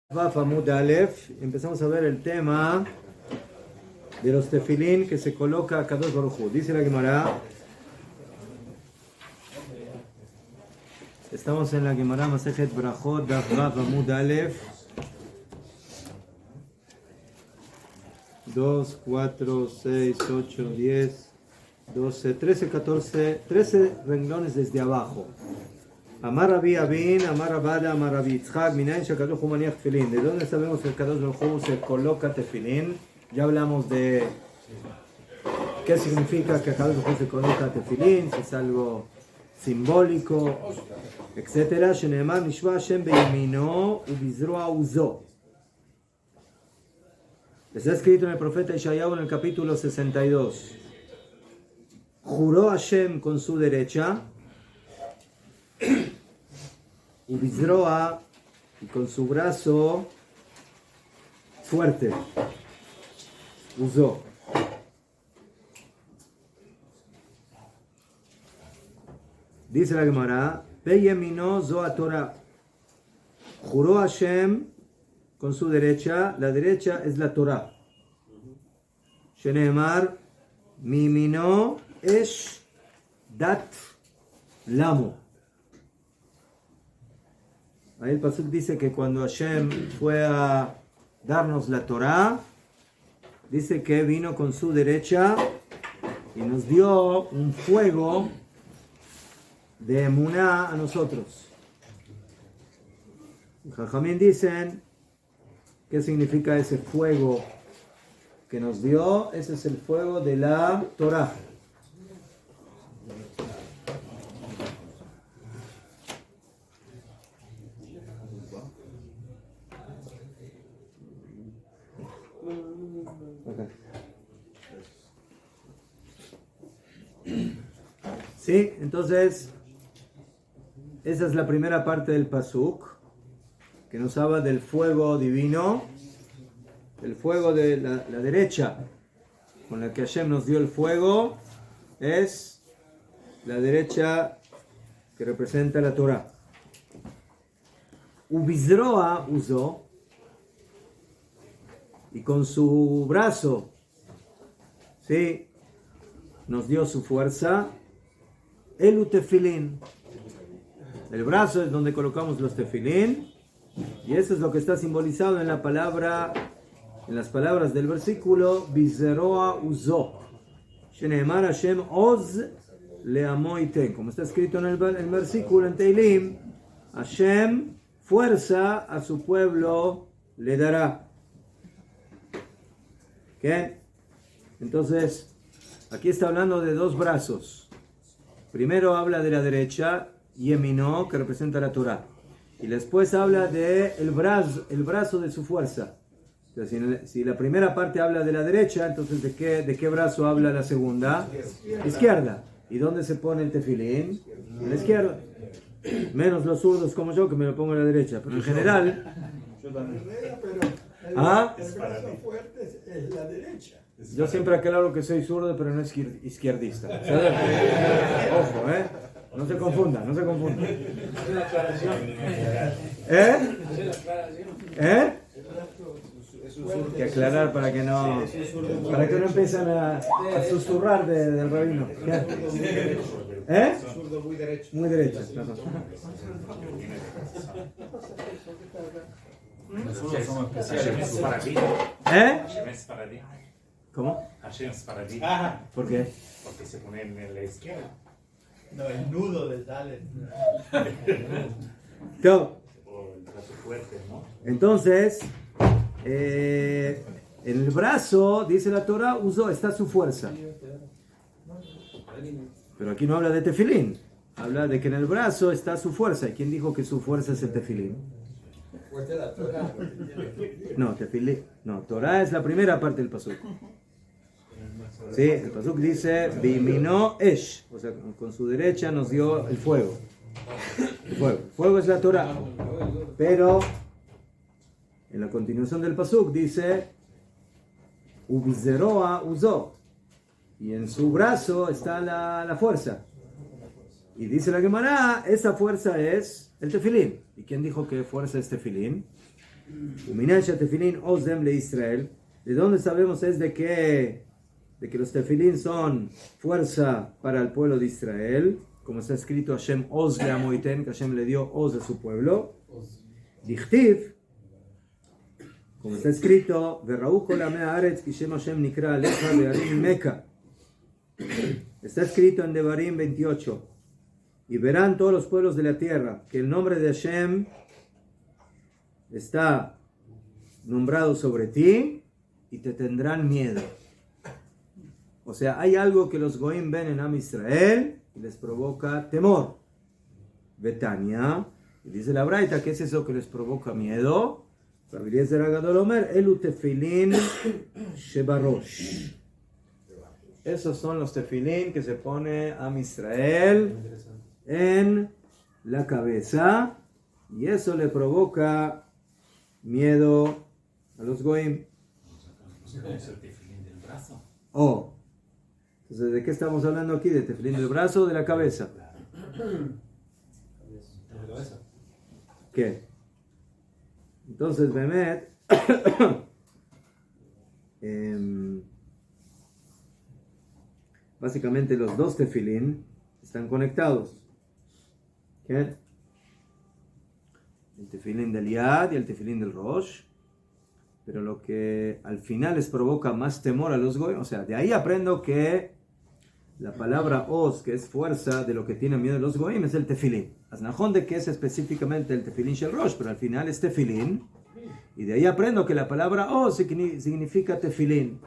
Vaf Amud Aleph, empezamos a ver el tema de los tefilín que se coloca a Kadosh Baruj Hu. Dice la Gemara, estamos en la Gemara Masejet Brachot, Daf Vaf Amud Aleph, 2, 4, 6, 8, 10, 12, 13, 14, 13 renglones desde abajo. Amar Rabbi Abin, Amar Abada, Amar Rabbi Yitzchak, Minayin Shakadosh Hu Maniach Tefilin. ¿De dónde sabemos que el Kadosh Baruj Hu se coloca tefilín? Ya hablamos de qué significa que el Kadosh Baruj Hu se coloca tefilín, si es algo simbólico, etc. Sheneemar Nishva Hashem beyamino ubizroa uzo. Está escrito en el profeta Ishayahu en el capítulo 62. Juró Hashem con su derecha, Ubizroa, y con su brazo fuerte, usó. Dice la Gemara, Beyemino Zoa Torah. Juró Hashem con su derecha, la derecha es la Torah. Sheneemar, Mimino Esh Dat Lamo. Ahí el pasuk dice que cuando Hashem fue a darnos la Torah, dice que vino con su derecha y nos dio un fuego de emuná a nosotros. Jajamín dicen, ¿qué significa ese fuego que nos dio? Ese es el fuego de la Torah. Sí, entonces esa es la primera parte del pasuk que nos habla del fuego divino, el fuego de la derecha con la que Hashem nos dio el fuego es la derecha que representa la Torah. Ubizroa usó, y con su brazo, sí, nos dio su fuerza. El tefilín. El brazo es donde colocamos los tefilín. Y eso es lo que está simbolizado en la palabra, en las palabras del versículo Bizeroa uzo. Sheneemar Hashem oz leamo iten. Como está escrito en el versículo en Teilim, Hashem fuerza a su pueblo le dará. ¿Qué? Entonces, aquí está hablando de dos brazos. Primero habla de la derecha, Yemino, que representa la Torah. Y después habla de el brazo de su fuerza. Entonces, si la primera parte habla de la derecha, entonces ¿de qué brazo habla la segunda? Izquierda. ¿Y dónde se pone el tefilín? En la izquierda. Menos los zurdos como yo, que me lo pongo en la derecha. Pero en general... ¿Ah? El brazo fuerte es la derecha. Yo siempre aclaro que soy zurdo, pero no izquierdista. Ojo, no se confunda, no se confunda. Hay que aclarar para que no empiecen a susurrar del rabino. Zurdo muy derecho. Muy derecho. Nosotros somos especiales para ti. Hashem es para ti. ¿Cómo? Hashem es para ti. ¿Por qué? Porque se pone en la izquierda. No, el nudo de Dale. O el brazo fuerte, ¿no? Entonces, en el brazo, dice la Torah, está su fuerza. Pero aquí no habla de tefilín. Habla de que en el brazo está su fuerza. ¿Y quién dijo que su fuerza es el tefilín? No, tefilín. No, Torah es la primera parte del pasuk. Sí, el pasuk dice, Bimino Esh. O sea, con su derecha nos dio el fuego. El fuego es la Torah. Pero en la continuación del pasuk dice, Ubizeroa uzó. Y en su brazo está la fuerza. Y dice la Gemara, esa fuerza es el tefilín. ¿Y quién dijo que fuerza es tefilín? Uminasha tefilin ozdem le Israel. ¿De dónde sabemos es de que los tefilín son fuerza para el pueblo de Israel? Como está escrito, Hashem oz le amoiten, que Hashem le dio oz a su pueblo. Dichtiv, como está escrito, Verraú kol amei haaretz ki shem Hashem nikra alecha be'arim Meka. Está escrito en Devarim 28. Y verán todos los pueblos de la tierra que el nombre de Hashem está nombrado sobre ti y te tendrán miedo. O sea, hay algo que los goim ven en Am Israel y les provoca temor. Betania, y dice la Braita, ¿qué es eso que les provoca miedo? Rabbi Eliezer Agadol Omer, Elu tefilin shebarosh. Esos son los tefilín que se pone Am Israel en la cabeza, y eso le provoca miedo a los goim. ¿Es el tefilín del brazo? Oh, entonces, ¿de qué estamos hablando aquí? ¿De tefilín del brazo o de la cabeza? ¿Qué? Entonces, Bemet, básicamente los dos tefilín están conectados. ¿Qué? El tefilín del Yad y el tefilín del Rosh. Pero lo que al final les provoca más temor a los goyim, o sea, de ahí aprendo que la palabra oz, que es fuerza, de lo que tienen miedo los goyim, es el tefilín. Aznajón de que es específicamente el tefilín shel Rosh, pero al final es tefilín. Y de ahí aprendo que la palabra oz significa tefilín.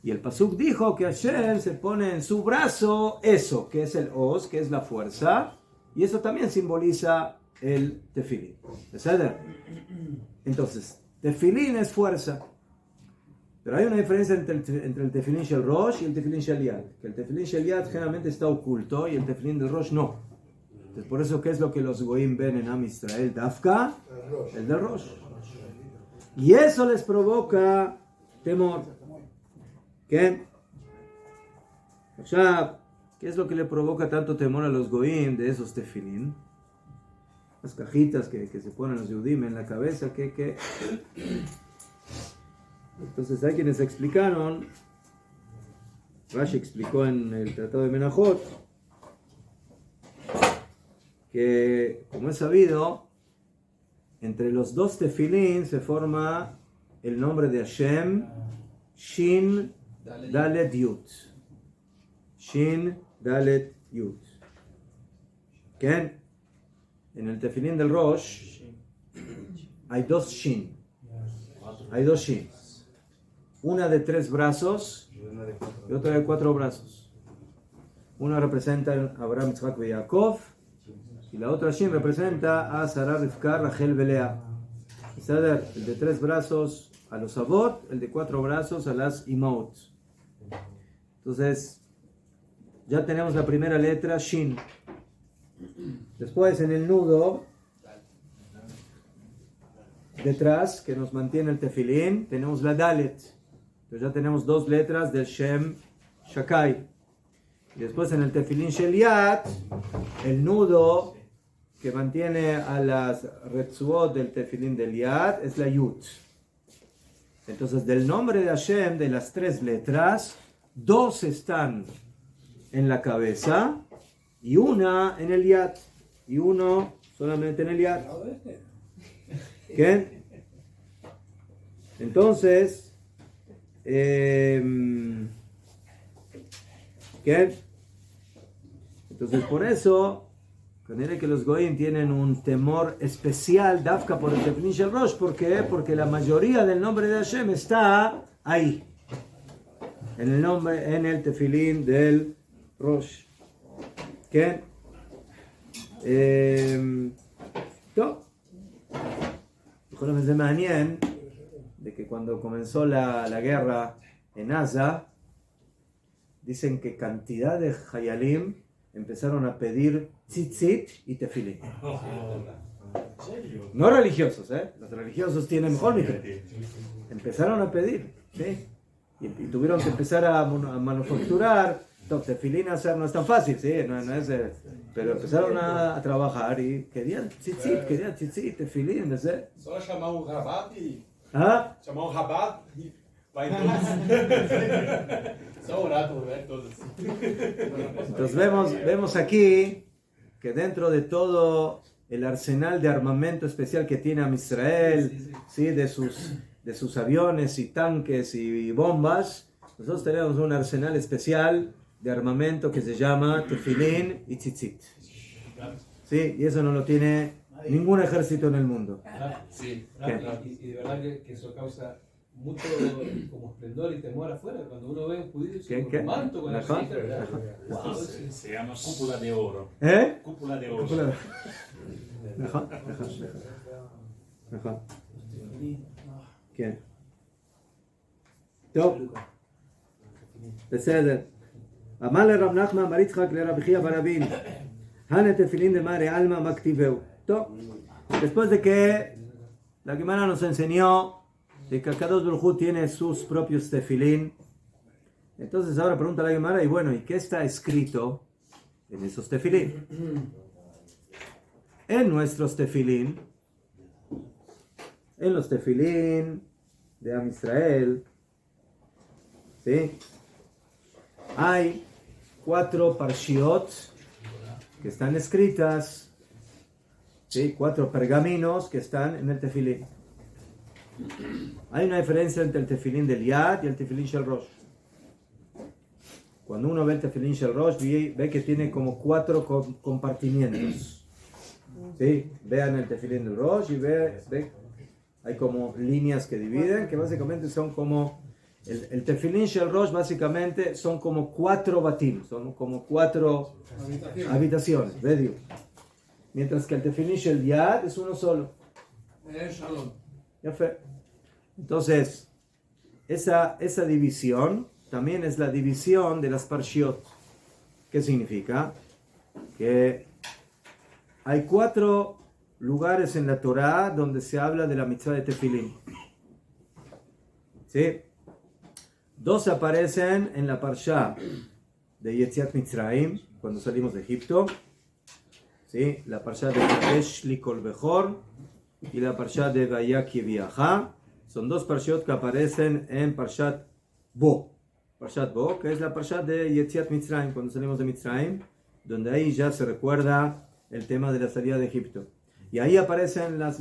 Y el pasuk dijo que Hashem se pone en su brazo eso, que es el oz, que es la fuerza. Y eso también simboliza el tefilín. ¿Verdad? Entonces, tefilín es fuerza. Pero hay una diferencia entre el tefilín shel Rosh y el tefilín shel Yad. Que el tefilín shel Yad generalmente está oculto y el tefilín del Rosh no. Entonces, por eso, ¿qué es lo que los goyim ven en Am Israel? Dafka, el del Rosh. Y eso les provoca temor. ¿Qué? O sea, ¿qué es lo que le provoca tanto temor a los goyim de esos tefilín? Las cajitas que se ponen los yudim en la cabeza, que entonces hay quienes explicaron, Rashi explicó en el Tratado de Menachot, que como es sabido, entre los dos tefilín se forma el nombre de Hashem, Shin Dalet Yud. Shin Dalet Yud. ¿Qué? En el tefilín del Rosh hay dos Shin. Hay dos Shin. Una de 3 brazos y otra de 4 brazos. Una representa a Abraham, Yitzhak y Jacob, y la otra Shin representa a Sarah, Rivka, Rachel y Lea. El de 3 brazos a los Avot, el de 4 brazos a las Imot. Entonces, ya tenemos la primera letra, Shin. Después, en el nudo, detrás, que nos mantiene el tefilín, tenemos la Dalet. Entonces ya tenemos 2 letras del Shem Shakai. Y después en el tefilín Shel Yad, el nudo que mantiene a las Retzuot del tefilín del Yad es la Yud. Entonces del nombre de Hashem, de las 3 letras, 2 están en la cabeza y una en el Yad. Y uno solamente en el Yad. ¿Qué? Entonces, ¿qué? Entonces por eso, conviene que los goyim tienen un temor especial, Dafka por el tefilín shel Rosh. ¿Por qué? Porque la mayoría del nombre de Hashem está ahí, en el tefilín del Rosh. ¿Qué? Es מעניין de que cuando comenzó la guerra en Gaza, dicen que cantidad de Hayalim empezaron a pedir tzitzit y tefilín. No religiosos, los religiosos tienen mejor nivel. Empezaron a pedir, ¿sí? Y tuvieron que empezar a manufacturar Entonces, tefilín hacer no es tan fácil, ¿sí? No es, pero empezaron a trabajar y querían tzitzit, tefilín, no sé. Só chamar Rabat e... ¿Ah? Chamar Rabat e vai em todos. Só orar por todos. Entonces vemos aquí que dentro de todo el arsenal de armamento especial que tiene Israel, ¿sí? de sus aviones y tanques y bombas, nosotros tenemos un arsenal especial de armamento que se llama tefilín y tzitzit. ¿Sí? Y eso no lo tiene ningún ejército en el mundo. Sí, ¿Qué? y de verdad que eso causa mucho como esplendor y temor afuera. Cuando uno ve un judío ¿Qué? con un manto, con la Ajá. cinta, ¿verdad? Wow, Se llama cúpula de oro. ¿Eh? Cúpula de oro. נכון. כן. טוב. בסדר. אמר לרב נחמן בר יצחק לרב חייא ברבין, הנה תפילין דמרי עלמא מה כתיבהו. טוב. Después de que la Gemara nos enseñó de que Akadosh Baruj Hu tiene sus propios tefilín, entonces ahora pregunta la Gemara, y bueno, ¿y qué está escrito en esos tefilín? En nuestros tefilín, en los tefilín de Am Israel, ¿sí? Hay 4 parshiot que están escritas, ¿sí? 4 pergaminos que están en el tefilín. Hay una diferencia entre el tefilín del Yad y el tefilín Shel Rosh. Cuando uno ve el tefilín Shel Rosh, ve que tiene como 4 compartimientos. ¿Sí? Vean el tefilín del Rosh y ve hay como líneas que dividen, que básicamente son como el tefilín Shel Rosh básicamente son como 4 batim, son como 4 habitaciones, ¿ves? Mientras que el tefilín Shel Yad es uno solo. Ya fue. Entonces, esa división también es la división de las parshiot. ¿Qué significa? Que hay 4 lugares en la Torá donde se habla de la mitzvah de tefilín. ¿Sí? 2 aparecen en la parsha de Yetziat Mitzrayim, cuando salimos de Egipto. ¿Sí? La parsha de Kadesh Likol Bechor y la parsha de Vayak Yeviacha. Son 2 parshiot que aparecen en Parshat Bo. Parshat Bo, que es la parsha de Yetziat Mitzrayim, cuando salimos de Mitzrayim, donde ahí ya se recuerda el tema de la salida de Egipto. Y ahí aparecen la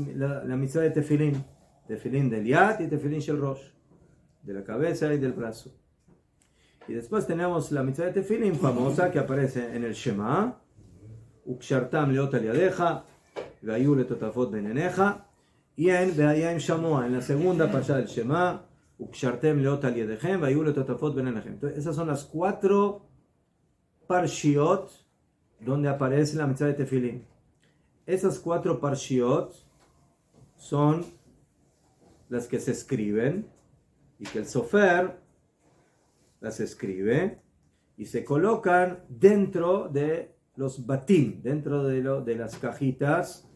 mitzvah de tefilín. Tefilín del Yad y tefilín Shel Rosh. De la cabeza y del brazo. Y después tenemos la mitzvah de tefilín famosa que aparece en el Shema. Ukshartam leot al yadeja. Vayu letotafot beneneja. Y en Ve'ayim Shamoa, en la segunda parsha del Shema. Ukshartem leot al yadechem. Vayu letotafot benenechem. Entonces esas son las 4 parshiot donde aparece la mitzvah de tefilín. Esas 4 parshiot son las que se escriben y que el sofer las escribe y se colocan dentro de los batim, dentro de las cajitas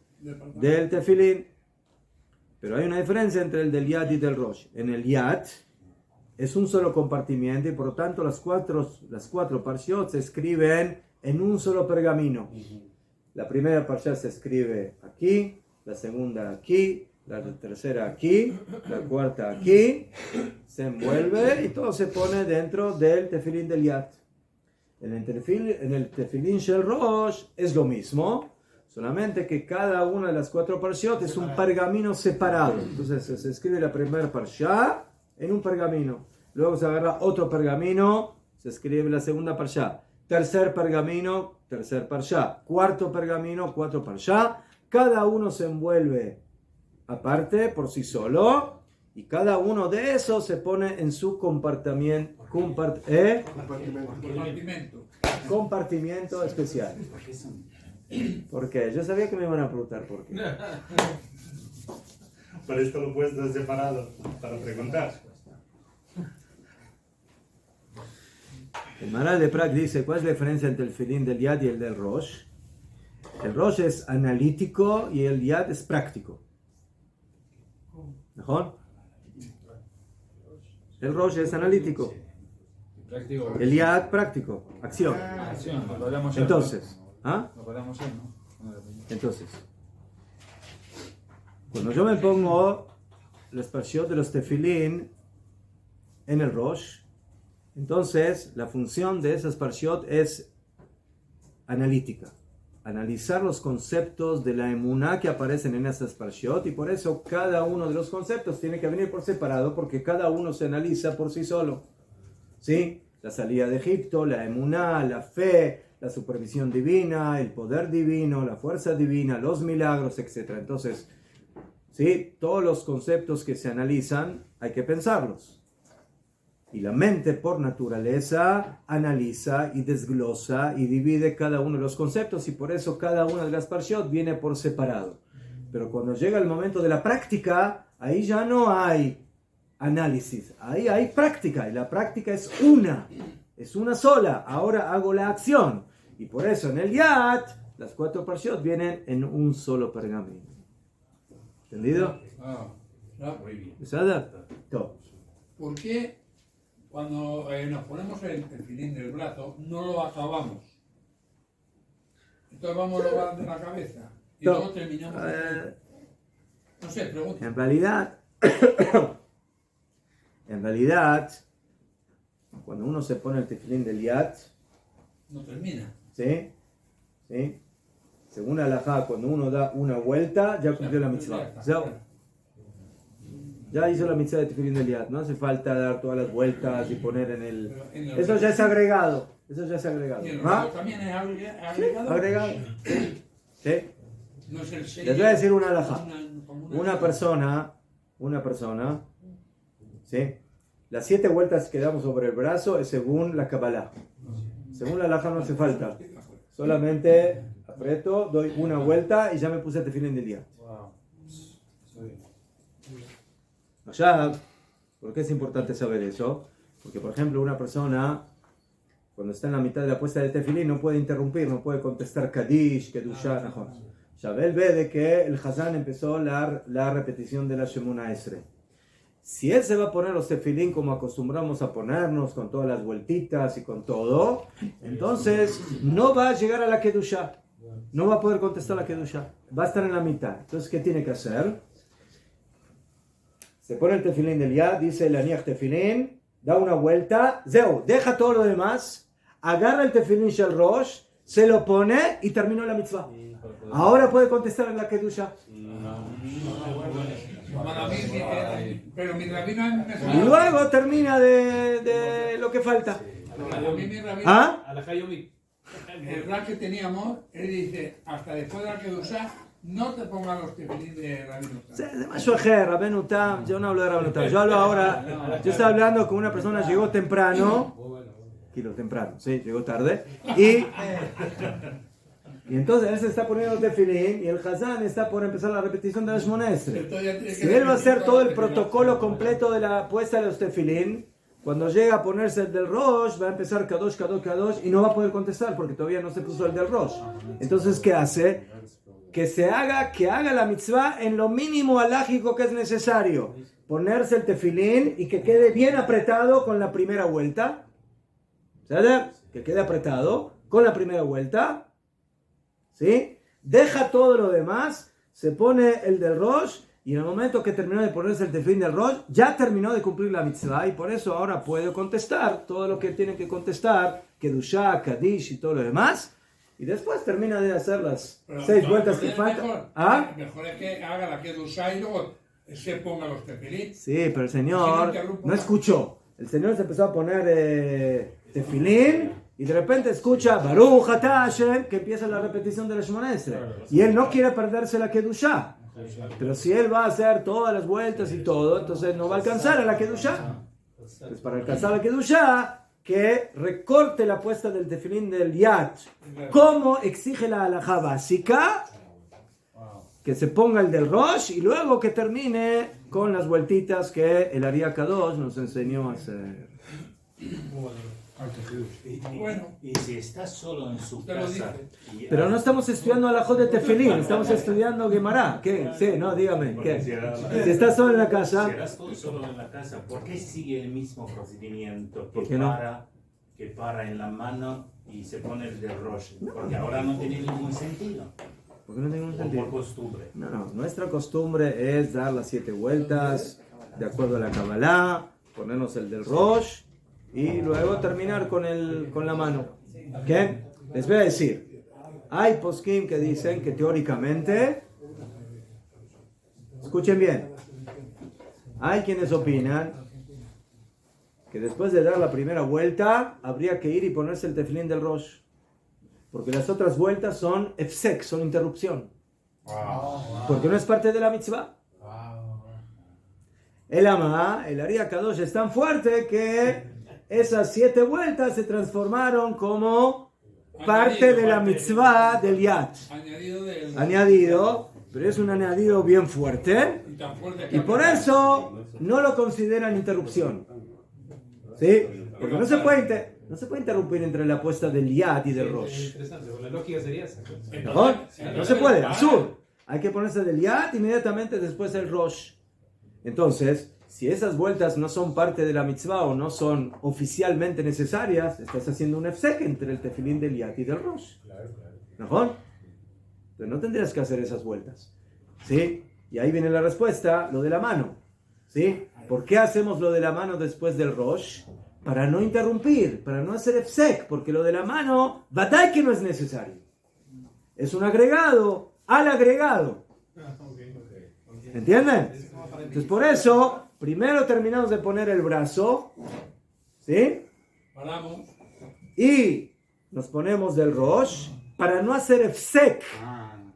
del tefilín. Pero hay una diferencia entre el del Yad y del Rosh. En el Yad es un solo compartimiento y por lo tanto las cuatro parshiot se escriben en un solo pergamino. La primera parsha se escribe aquí, la segunda aquí, la tercera aquí, la cuarta aquí, se envuelve y todo se pone dentro del tefilín del Yad. En el tefilín Shel Rosh es lo mismo, solamente que cada una de las 4 parshiot es un pergamino separado. Entonces se escribe la primera parsha en un pergamino, luego se agarra otro pergamino, se escribe la segunda parsha. Tercer pergamino, tercer parsha. Cuarto pergamino, 4 parsha. Cada uno se envuelve aparte, por sí solo. Y cada uno de esos se pone en su compartimiento especial. ¿Por qué? Yo sabía que me iban a preguntar por qué. Por esto lo he puesto separado, para preguntar. El Maral de Prak dice, ¿cuál es la diferencia entre el tefilín del Yad y el del Rosh? El Rosh es analítico y el Yad es práctico. ¿Mejor? El Rosh es analítico. Práctico. El yad práctico, acción. Acción, lo podemos hacer. Entonces, ¿ah? Lo podemos hacer, ¿no? Entonces, cuando yo me pongo los parshiot de los tefilín en el Rosh, entonces la función de esas parshiot es analítica. Analizar los conceptos de la emuná que aparecen en esas parshiot, y por eso cada uno de los conceptos tiene que venir por separado, porque cada uno se analiza por sí solo. ¿Sí? La salida de Egipto, la emuná, la fe, la supervisión divina, el poder divino, la fuerza divina, los milagros, etc. Entonces, ¿sí? Todos los conceptos que se analizan hay que pensarlos. Y la mente por naturaleza analiza y desglosa y divide cada uno de los conceptos, y por eso cada una de las parshiot viene por separado. Pero cuando llega el momento de la práctica, ahí ya no hay análisis, ahí hay práctica, y la práctica es una sola. Ahora hago la acción, y por eso en el Yad las 4 parshiot vienen en un solo pergamino. ¿Entendido? Muy bien. ¿Besada? Todo. ¿Por qué cuando nos ponemos el tefilín del brazo no lo acabamos? Entonces vamos a lograr de la cabeza y luego terminamos. No sé, pregunta. En realidad, cuando uno se pone el tefilín del Yad, No termina. ¿sí? ¿Sí? Según la halajá, cuando uno da una vuelta, ya cumplió la mitzvah. Ya hizo la mitzvah de tefilín del Yad. No hace falta dar todas las vueltas y poner en el... Eso ya es agregado. Eso ya es agregado. ¿Y el ¿Ah? brazo también es agregado? Agregado. ¿Sí? No es el sello. Les voy a decir una halajá. como Una persona, ¿sí? Las 7 vueltas que damos sobre el brazo es según la Kabbalah. Según la halajá no hace falta. Solamente aprieto, doy una vuelta y ya me puse el tefilín del Yad. Ya, ¿por qué es importante saber eso? Porque, por ejemplo, una persona, cuando está en la mitad de la puesta de tefilín, no puede interrumpir, no puede contestar Kadish, Kedushah, Najón. Ya él ve de que el Hazán empezó la repetición de la Shemona Esre. Si él se va a poner los tefilín como acostumbramos a ponernos, con todas las vueltitas y con todo, entonces no va a llegar a la Kedushah. No va a poder contestar la Kedushah. Va a estar en la mitad. Entonces, ¿qué tiene que hacer? Se pone el tefilín del Yad, dice el aniach tefilín, da una vuelta, zeu, deja todo lo demás, agarra el tefilín shel Rosh, se lo pone y terminó la mitzvah. Ahora puede contestar en la Kedusha. Pero mi rabino Y luego termina de lo que falta. a mí mi rabino, ¿Ah? A la Hayomi. el rap que teníamos, él dice, hasta después de la que usas, no te pongas los tefilín de rabino. Yo no hablo de Rabenu Tam. Yo hablo ahora. Yo estaba hablando con una persona que llegó temprano. Temprano, sí, llegó tarde. Y entonces él se está poniendo tefilín y el Hazán está por empezar la repetición de la Shemona Esrei. Si él va a hacer todo el protocolo completo de la puesta de los tefilín, cuando llega a ponerse el del Rosh, va a empezar Kadosh, Kadosh, Kadosh y no va a poder contestar porque todavía no se puso el del Rosh. Entonces, ¿qué hace? Que haga la mitzvah en lo mínimo alágico que es necesario. Ponerse el tefilín y que quede bien apretado con la primera vuelta. ¿Sabes? Que quede apretado con la primera vuelta. ¿Sí? Deja todo lo demás, se pone el del Rosh y en el momento que terminó de ponerse el tefilín del Rosh, ya terminó de cumplir la mitzvah y por eso ahora puede contestar todo lo que tiene que contestar, Kedushah, Kadish y todo lo demás. Y después termina de hacer las 6 vueltas que faltan. Mejor, ¿Ah? mejor es que haga la que usa y luego se ponga los tefilín. Sí, pero el Señor no escuchó. El Señor se empezó a poner tefilín y de repente escucha Baruch Atah Hashem, que empieza la repetición de la Shemona Esrei. Y él no quiere perderse la Kedushah. Pero si él va a hacer todas las vueltas y todo, entonces no va a alcanzar a la Kedushah. Pues para alcanzar la Kedushah, que recorte la puesta del tefilín del Yad, como exige la halajá básica, que se ponga el del Rosh y luego que termine con las vueltitas que el Ari Kadosh nos enseñó a hacer. Bueno, Y si estás solo en su usted lo casa. dice. Pero no estamos estudiando halajot de tefilín, estamos estudiando Gemara. ¿Qué? Sí, no, dígame. ¿Qué? Si estás solo en la casa. Si eras tú solo en la casa, ¿por qué sigue el mismo procedimiento que ¿Por qué no? para que para en la mano y se pone el del Rosh? Porque ahora no tiene ningún sentido. ¿Por qué no tiene ningún O sentido? por costumbre. No, nuestra costumbre es dar las 7 vueltas de acuerdo a la Kabbalah, ponernos el del Rosh y luego terminar con la mano. ¿Qué? Les voy a decir, hay poskim que dicen que teóricamente, escuchen bien, hay quienes opinan que después de dar la primera vuelta habría que ir y ponerse el tefilín del Rosh. Porque las otras vueltas son efsek, son interrupción. Porque no es parte de la mitzvah. El Amá, el Ari Kadosh es tan fuerte que esas 7 vueltas se transformaron como parte de la mitzvah del Yad. Añadido, pero es un añadido bien fuerte. Y por eso no lo consideran interrupción. ¿Sí? Porque no se puede interrumpir entre la puesta del Yad y del Rosh. Interesante, la lógica sería esa. No se puede, azul. Hay que ponerse del Yad inmediatamente después del Rosh. Entonces, si esas vueltas no son parte de la mitzvah o no son oficialmente necesarias, estás haciendo un efsek entre el tefilín del Yad y del Rosh. ¿Mejor? Pero no tendrías que hacer esas vueltas. ¿Sí? Y ahí viene la respuesta, lo de la mano. ¿Sí? ¿Por qué hacemos lo de la mano después del Rosh? Para no interrumpir, para no hacer efsek, porque lo de la mano, batay que no es necesario. Es un agregado al agregado. ¿Entienden? Entonces por eso, primero terminamos de poner el brazo, ¿sí? Paramos. Y nos ponemos del Rosh para no hacer efsek,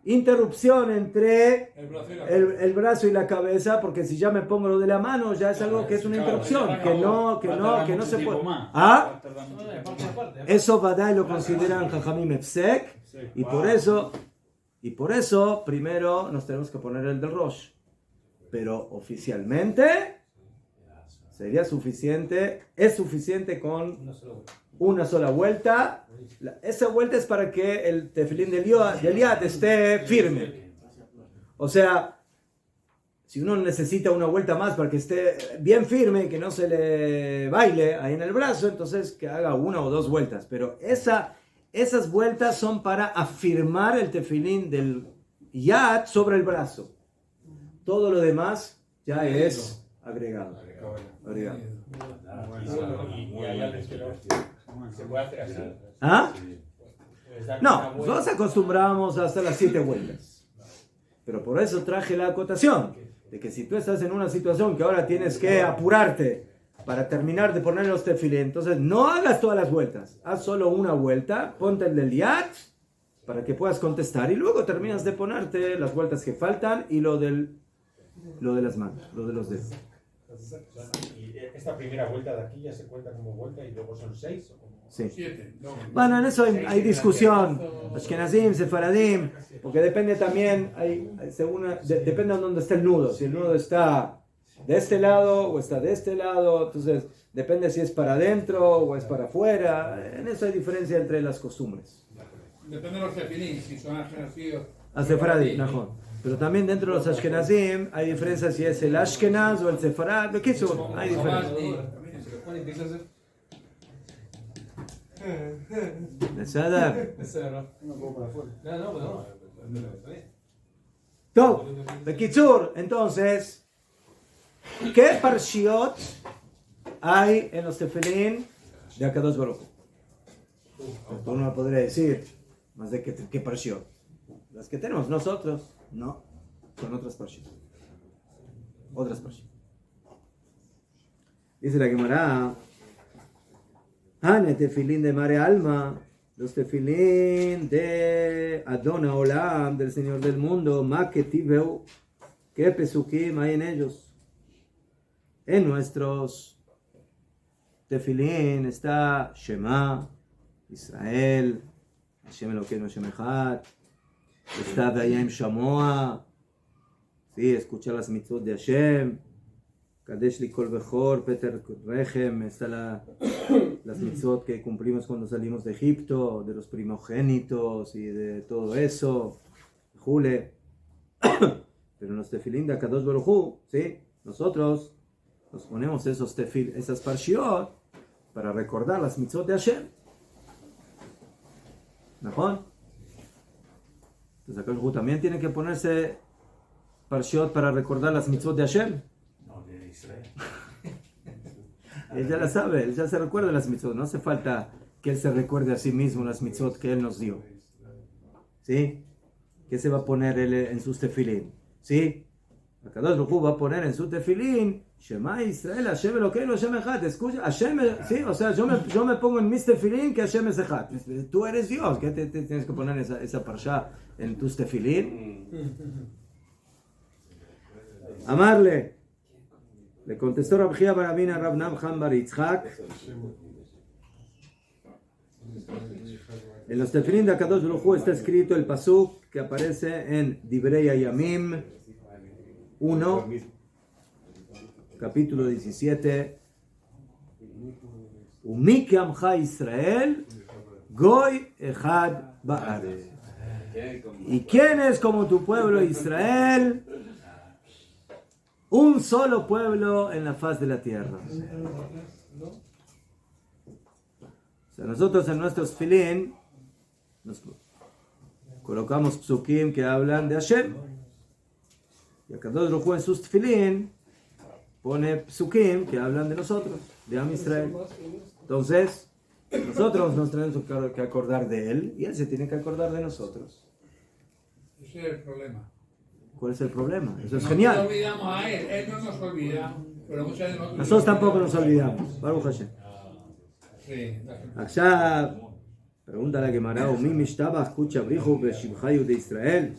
interrupción entre el brazo y la cabeza, porque si ya me pongo lo de la mano, ya es algo que es una interrupción, que no se puede. ¿Ah? Eso Badai lo consideran Jajamim efsek, y por eso primero nos tenemos que poner el del Rosh. Pero oficialmente sería suficiente, es suficiente con una sola vuelta. Esa vuelta es para que el tefilín del Yad esté firme. O sea, si uno necesita una vuelta más para que esté bien firme, que no se le baile ahí en el brazo, entonces que haga 1 o 2 vueltas. Pero esas vueltas son para afirmar el tefilín del Yad sobre el brazo. Todo lo demás ya es agregado. ¿Se puede hacer así? ¿Ah? No, nosotros acostumbramos a hacer las 7 vueltas. Pero por eso traje la acotación de que si tú estás en una situación que ahora tienes que apurarte para terminar de poner los tefilín, entonces no hagas todas las vueltas. Haz solo una vuelta, ponte el del Yad para que puedas contestar y luego terminas de ponerte las vueltas que faltan y lo de las manos, lo de los dedos. ¿Y esta primera vuelta de aquí ya se cuenta como vuelta y luego son 6? Sí. 7. No. Bueno, en eso hay discusión. Ashkenazim, Sefaradim, porque depende también, depende de dónde está el nudo. Si el nudo está de este lado o está de este lado, entonces depende si es para adentro o es para afuera. En eso hay diferencia entre las costumbres. Depende de los tefilín, si son ashkenazíos. A Sefaradim, mejor. Pero también dentro de los Ashkenazim hay diferencia si es el Ashkenaz o el Sefarad. ¿Qué es eso? Hay diferencia. Todo. Bekitsur, entonces, ¿qué parshiot hay en los tefilín de Akadosh Baruj Hu? Uno podría decir, más de qué parshiot. Las que tenemos nosotros, no, son otras parshiot. Otras parshiot. Dice la Gemara, Hane tefilín de Mare Alma, los tefilín de Adona Olam, del Señor del Mundo, Ma ketiveu, ¿qué pesukim hay en ellos? En nuestros tefilín está Shema, Israel, Hashem Elokeinu Hashem Echad, está Vayem Shamoa, sí, escuchar las mitzvot de Hashem, Kadesh li kol bechor, Peter Rechem, está las mitzvot que cumplimos cuando salimos de Egipto, de los primogénitos y de todo eso, Jule. Pero en los tefilín de Akadosh Baruj Hu, ¿sí? Nosotros nos ponemos esas parshiot para recordar las mitzvot de Hashem. ¿No? Entonces acá también tiene que ponerse Parshiot para recordar las mitzvot de Hashem. No, de Israel. Él ya la sabe, él ya se recuerda las mitzvot. No hace falta que él se recuerde a sí mismo las mitzvot que él nos dio. ¿Sí? ¿Qué se va a poner él en sus tefilín? ¿Sí? Akadosh Baruj Hu va a poner en su tefilín Shema Israel, Hashem Elokeinu, Hashem Echad. Escucha, Hashem, sí, o sea, yo me pongo en mis tefilín que Hashem es Echad. Tú eres Dios, ¿qué te tienes que poner esa parsha en tus tefilín? Amarle, le contestó Rab Chia bar Abina Rab Namchan bar Yitzchak. En los tefilín de Akadosh Baruj Hu está escrito el pasuk que aparece en Divrei Hayamim 1, capítulo 17. Umik Amcha Israel, Goy Echad Ba'aretz. ¿Y quién es como tu pueblo Israel? Un solo pueblo en la faz de la tierra. O sea, nosotros en nuestros tefilín nos colocamos psukim que hablan de Hashem. Y acá Akadosh Baruj Hu en sus tefilín pone psukim que hablan de nosotros, de Am Israel. Entonces, nosotros nos tenemos que acordar de él y él se tiene que acordar de nosotros. Ese es el problema. ¿Cuál es el problema? Eso es No genial. nos olvidamos a él no nos olvida, pero muchas veces Nosotros tampoco nos olvidamos. Baruch Hashem. Sí, Acá pregunta la Gemara, ¿Umi mishtaba escucha brijo beshimchayu de Israel?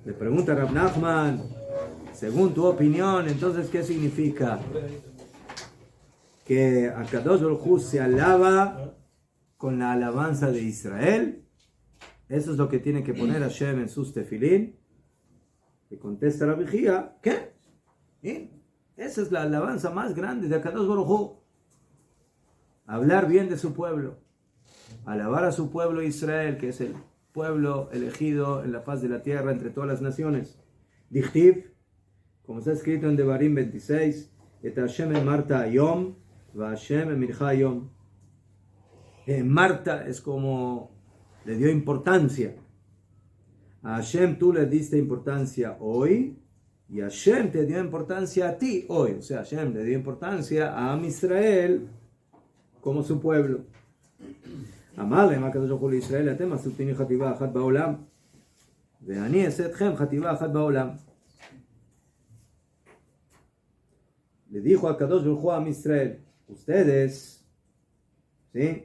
Le pregunta Rab Nachman, según tu opinión, entonces, ¿qué significa? Que Akadosh Baruj Hu se alaba con la alabanza de Israel. Eso es lo que tiene que poner Hashem en sus tefilín. Le contesta Rab Chia, ¿qué? ¿Sí? Esa es la alabanza más grande de Akadosh Baruj Hu. Hablar bien de su pueblo. Alabar a su pueblo Israel, que es el pueblo elegido en la faz de la tierra entre todas las naciones. Dichtiv, como está escrito en Devarim 26, Et Hashem en Marta Ayom, Va Hashem en Mirja Ayom. Marta es como le dio importancia. A Hashem tú le diste importancia hoy, y Hashem te dio importancia a ti hoy. O sea, Hashem le dio importancia a Am Israel como su pueblo. אמר להם הקדוש ברוך הוא לישראל, אתם עשיתיני חטיבה אחת בעולם ואני אעשה אתכם חטיבה אחת בעולם. Le dijo a Kadosh Baruj Hu a Israel, ustedes, ¿sí?,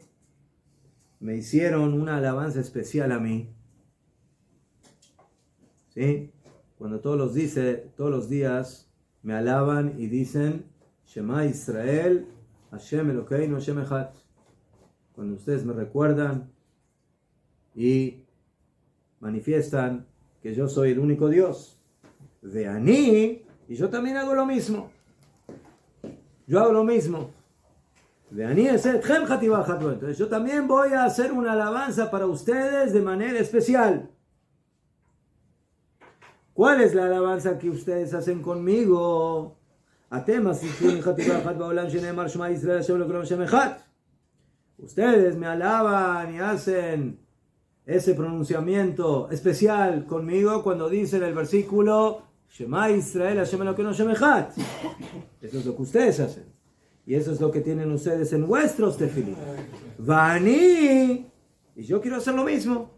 me hicieron una alabanza especial a mí, ¿sí? Cuando todos los días me alaban y dicen Shema Israel, Hashem Elokeinu, Hashem Echad. Cuando ustedes me recuerdan y manifiestan que yo soy el único Dios. De Ani, y yo también hago lo mismo. Yo hago lo mismo. De Ani es etchem chativah chatlo. Entonces yo también voy a hacer una alabanza para ustedes de manera especial. ¿Cuál es la alabanza que ustedes hacen conmigo? Atemas y chativah chat baolam shenemar shema Israel Hashem Elokeinu Hashem Echad. Ustedes me alaban y hacen ese pronunciamiento especial conmigo cuando dicen el versículo Shema Israel Hashem Elokeinu Hashem Echad. Eso es lo que ustedes hacen. Y eso es lo que tienen ustedes en vuestros tefilín. Vani. Y yo quiero hacer lo mismo.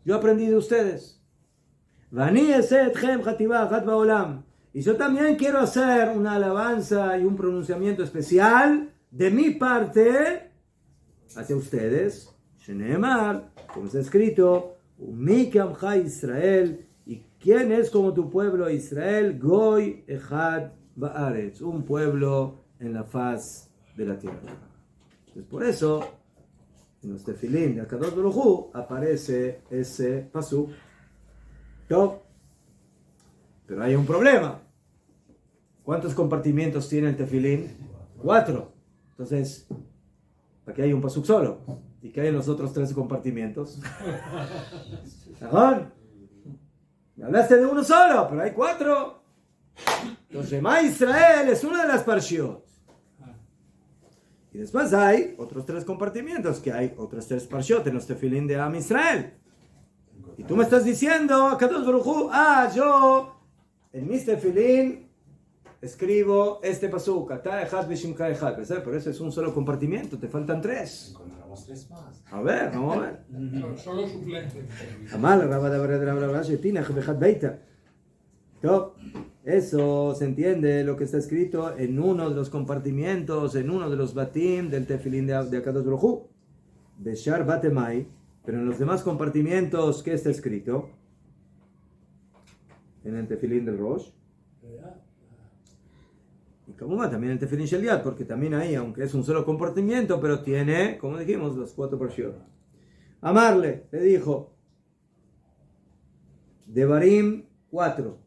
Yo aprendí de ustedes. Vani esetchem chativah achat baolam. Y yo también quiero hacer una alabanza y un pronunciamiento especial de mi parte hacia ustedes, Shenemar, como está escrito, Umik Amcha Israel, y quién es como tu pueblo Israel, Goy Echad Ba'aretz, un pueblo en la faz de la tierra. Entonces, por eso, en los tefilín de Akadosh Baruj Hu aparece ese pasuk. Pero hay un problema. ¿Cuántos compartimientos tiene el tefilín? 4. Entonces, aquí hay un pasuk solo. ¿Y qué hay en los otros 3 compartimientos? ¿Sajón? Me hablaste de uno solo, pero hay 4. Entonces, Shema Israel es una de las parshiot. Y después hay otros 3 compartimientos, que hay otros 3 parshot en los tefilín de Am Israel. Y tú me estás diciendo, Kadosh Baruj Hu, yo en mis tefilín escribo este pasuk, Ata Echad B'Shimcha Echad. Por eso es un solo compartimiento, te faltan 3. Encontramos 3 más. A ver, vamos a ver. Solo suplentes. Eso se entiende lo que está escrito en uno de los compartimientos, en uno de los batim del tefilín de Akadosh Baruj Hu, Beshar Batemai. Pero en los demás compartimientos, ¿qué está escrito? En el tefilín del Rosh. Y como va también el tefilín Shel Yad, porque también ahí, aunque es un solo compartimiento, pero tiene, como dijimos, los 4 parshot. Amarle, le dijo, Devarim 4.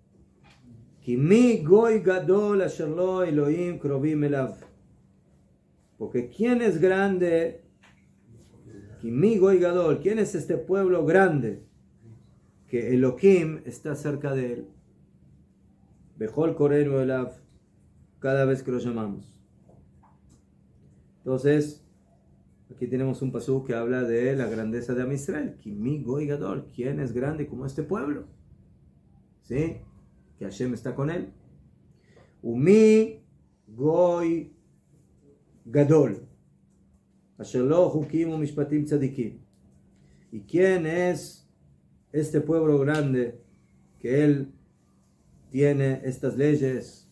Kimi goy gadol asher lo Elohim krovim elav. Porque ¿quién es grande? Kimi goy gadol. ¿Quién es este pueblo grande? Que Elohim está cerca de él. Bechol korenu elav. Cada vez que lo llamamos. Entonces, aquí tenemos un pasuk que habla de la grandeza de Am Israel. Kimi goy gadol. ¿Quién es grande como este pueblo? ¿Sí? Que Hashem está con él. Umi goy gadol. Asher lo hukim mishpatim tzadikim. ¿Y quién es este pueblo grande que él tiene estas leyes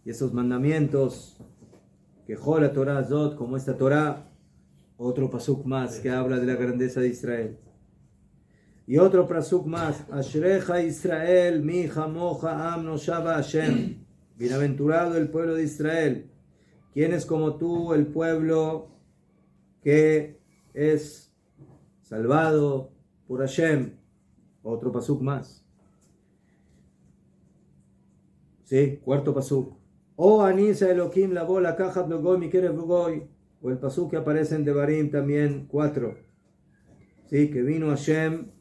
y esos mandamientos? Que Jola Torah Zot, como esta Torah, otro pasuk más que habla de la grandeza de Israel. Y otro pasuk más, Ashrecha Israel, mi jamoja am noshava Hashem. Bienaventurado el pueblo de Israel. ¿Quién es como tú, el pueblo que es salvado por Hashem? Otro pasuk más. Sí, cuarto pasuk. O Anisa Elohim la bola caja blogoy mi kerev blogoy. O el pasuk que aparece en Devarim también 4. Sí, que vino Hashem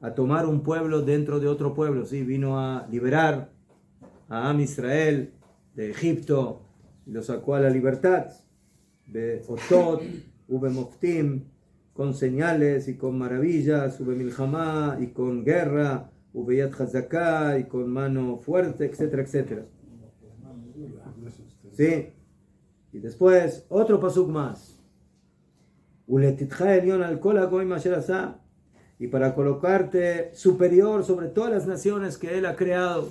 a tomar un pueblo dentro de otro pueblo, ¿sí? Vino a liberar a Am Israel de Egipto y lo sacó a la libertad de Otot, Ube Moftim, con señales y con maravillas, Ube Milhamá y con guerra, Ube Yad Hazaká y con mano fuerte, etcétera, etcétera. ¿Sí? Y después otro pasuk más. Uletitcha Elion al Kol HaGoyim Asher Asá. Y para colocarte superior sobre todas las naciones que Él ha creado.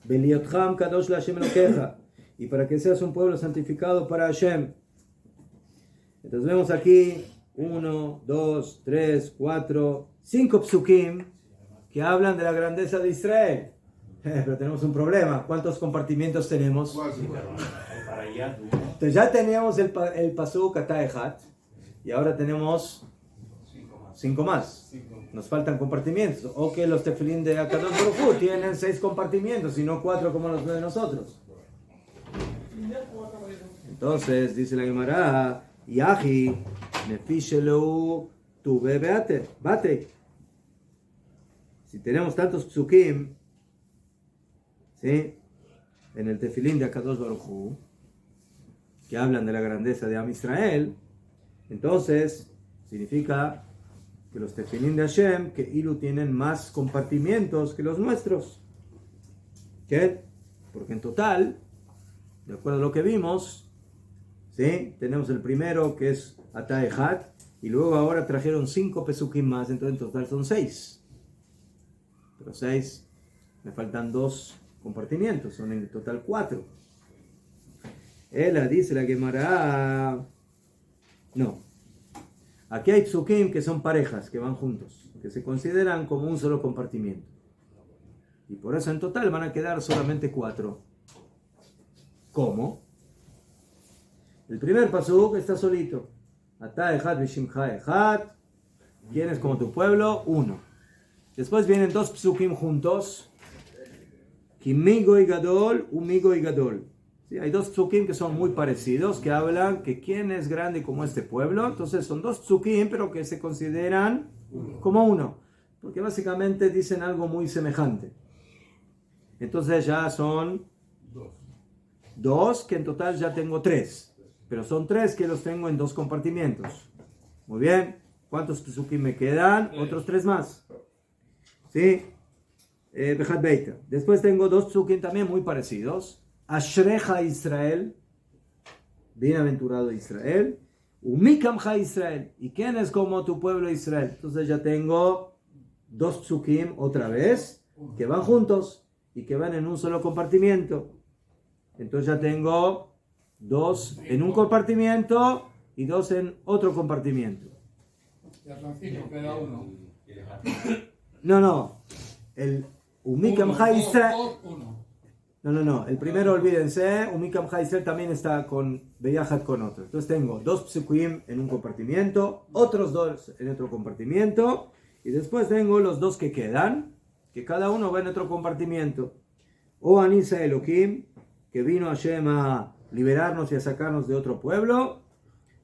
Beliotcham Kadosh LaHashem Elokeja. Y para que seas un pueblo santificado para Hashem. Entonces vemos aquí 1, 2, 3, 4, 5 psukim que hablan de la grandeza de Israel. Pero tenemos un problema. ¿Cuántos compartimientos tenemos? Entonces ya teníamos el pasuk Ata Echad. Y ahora tenemos 5 más. Nos faltan compartimientos. O que los tefilín de Akadosh Baruj Hu tienen 6 compartimientos y no 4 como los de nosotros. Entonces dice la Gemara, Yahi nefishelu tuve bate. Si tenemos tantos psukim, ¿sí? En el tefilín de Akadosh Baruj Hu, que hablan de la grandeza de Am Israel, entonces significa que los tefilín de Hashem, que Ilu tienen más compartimientos que los nuestros. ¿Qué? Porque en total, de acuerdo a lo que vimos, ¿sí? Tenemos el primero que es Ata Echad, y luego ahora trajeron 5 pesukim más, entonces en total son 6. Pero 6, me faltan 2 compartimientos, son en total 4. Ella dice la Gemara, no. Aquí hay psukim que son parejas, que van juntos, que se consideran como un solo compartimiento. Y por eso en total van a quedar solamente 4. ¿Cómo? El primer pasuk está solito. Ata Echad B'Shimcha Echad. ¿Quién es como tu pueblo? 1. Después vienen 2 psukim juntos. Kimi goy gadol, umi goy gadol. ¿Sí? Hay 2 psukim que son muy parecidos, que hablan que quién es grande como este pueblo. Entonces son 2 psukim, pero que se consideran como 1. Porque básicamente dicen algo muy semejante. Entonces ya son 2, que en total ya tengo 3. pero son 3 que los tengo en 2 compartimientos. Muy bien. ¿Cuántos psukim me quedan? Otros 3 más. ¿Sí? Bejat Beita. Después tengo 2 psukim también muy parecidos. Ashreja Israel. Bienaventurado Israel. Umikamcha Israel. ¿Y quién es como tu pueblo Israel? Entonces ya tengo 2 psukim otra vez que van juntos y que van en un solo compartimiento. Entonces ya tengo 2 en un compartimiento y 2 en otro compartimiento. Ya son 5, queda uno. No. El Umikamcha Israel. No. El primero olvídense. Umikamcha Israel también está con Beyajat con otro. Entonces tengo 2 psukim en un compartimiento, otros 2 en otro compartimiento. Y después tengo los 2 que quedan, que cada uno va en otro compartimiento. O Anisa Elohim, que vino Hashem a liberarnos y a sacarnos de otro pueblo.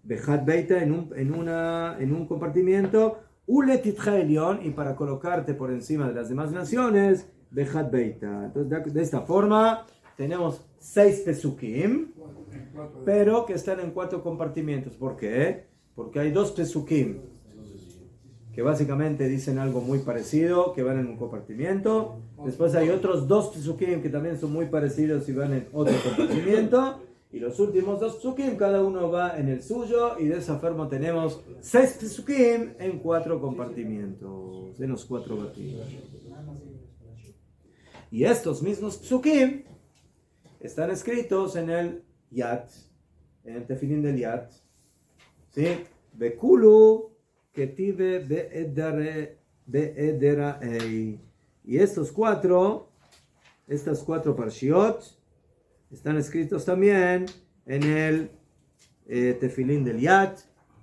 Bejat Beita en un compartimiento. Uletitcha Elión, y para colocarte por encima de las demás naciones, Bejat Beita. Entonces de esta forma tenemos 6 pesukim, pero que están en 4 compartimientos. ¿Por qué? Porque hay 2 pesukim que básicamente dicen algo muy parecido, que van en un compartimiento. Después hay otros 2 psukim que también son muy parecidos y van en otro compartimiento. Y los últimos 2 psukim, cada uno va en el suyo. Y de esa forma tenemos 6 psukim en 4 compartimientos, en los 4 batidos. Y estos mismos psukim están escritos en el Yad, en el tefilín del Yad. ¿Sí? Bekulu Ketive Be'ederaei. Y estas 4 parshiot están escritos también en el tefilín del Yad.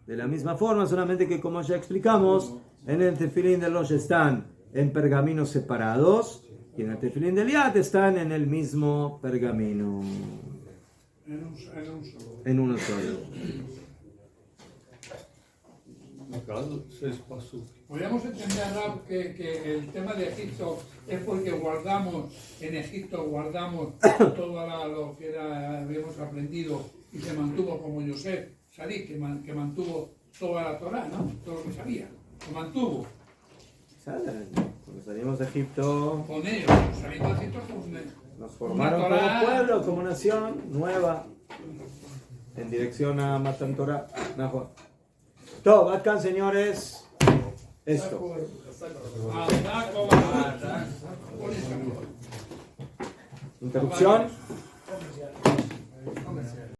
De la misma forma, solamente que como ya explicamos, en el tefilín del Rosh están en pergaminos separados. Y en el tefilín del Yad están en el mismo pergamino. En uno solo. Podríamos entender, Rab, que el tema de Egipto es porque en Egipto guardamos todo lo que habíamos aprendido y se mantuvo como Yosef, Sadik, que mantuvo toda la Torah, ¿no? Todo lo que sabía, lo mantuvo. Cuando salimos de Egipto, Con ellos, salimos de Egipto nos formaron como pueblo, como nación nueva, en dirección a Matan Torah. Todo, acá, señores, esto. Interrupción.